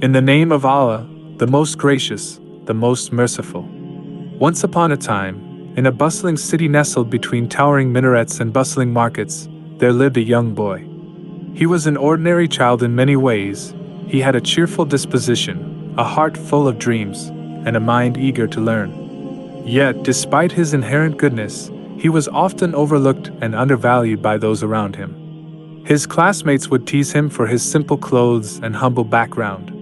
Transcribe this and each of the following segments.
In the name of Allah, the most gracious, the most merciful. Once upon a time, in a bustling city nestled between towering minarets and bustling markets, there lived a young boy. He was an ordinary child in many ways. He had a cheerful disposition, a heart full of dreams, and a mind eager to learn. Yet, despite his inherent goodness, he was often overlooked and undervalued by those around him. His classmates would tease him for his simple clothes and humble background.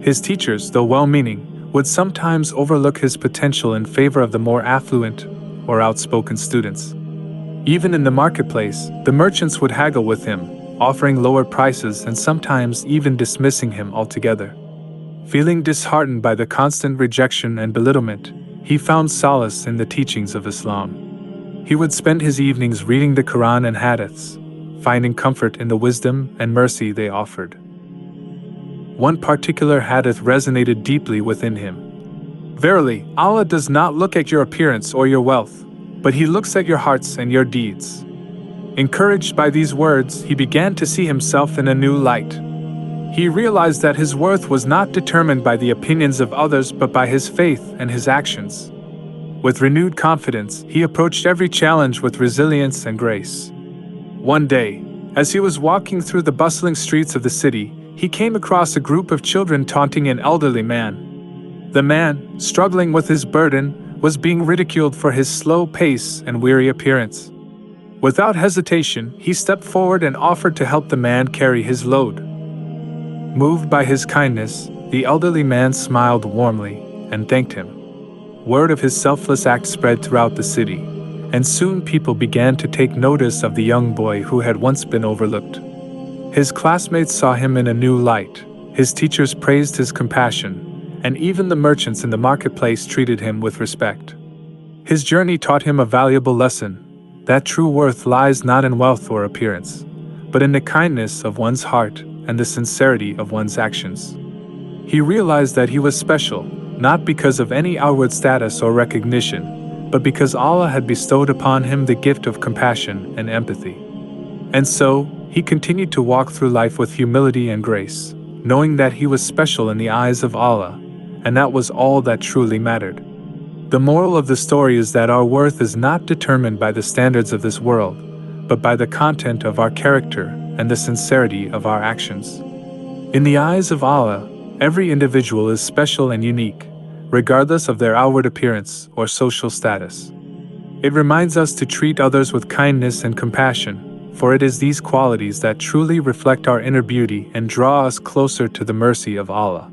His teachers, though well-meaning, would sometimes overlook his potential in favor of the more affluent or outspoken students. Even in the marketplace, the merchants would haggle with him, offering lower prices and sometimes even dismissing him altogether. Feeling disheartened by the constant rejection and belittlement, he found solace in the teachings of Islam. He would spend his evenings reading the Quran and Hadiths, finding comfort in the wisdom and mercy they offered. One particular hadith resonated deeply within him. Verily, Allah does not look at your appearance or your wealth, but He looks at your hearts and your deeds. Encouraged by these words, he began to see himself in a new light. He realized that his worth was not determined by the opinions of others but by his faith and his actions. With renewed confidence, he approached every challenge with resilience and grace. One day, as he was walking through the bustling streets of the city, he came across a group of children taunting an elderly man. The man, struggling with his burden, was being ridiculed for his slow pace and weary appearance. Without hesitation, he stepped forward and offered to help the man carry his load. Moved by his kindness, the elderly man smiled warmly and thanked him. Word of his selfless act spread throughout the city, and soon people began to take notice of the young boy who had once been overlooked. His classmates saw him in a new light, his teachers praised his compassion, and even the merchants in the marketplace treated him with respect. His journey taught him a valuable lesson, that true worth lies not in wealth or appearance, but in the kindness of one's heart and the sincerity of one's actions. He realized that he was special, not because of any outward status or recognition, but because Allah had bestowed upon him the gift of compassion and empathy. And so, he continued to walk through life with humility and grace, knowing that he was special in the eyes of Allah, and that was all that truly mattered. The moral of the story is that our worth is not determined by the standards of this world, but by the content of our character and the sincerity of our actions. In the eyes of Allah, every individual is special and unique, regardless of their outward appearance or social status. It reminds us to treat others with kindness and compassion, for it is these qualities that truly reflect our inner beauty and draw us closer to the mercy of Allah.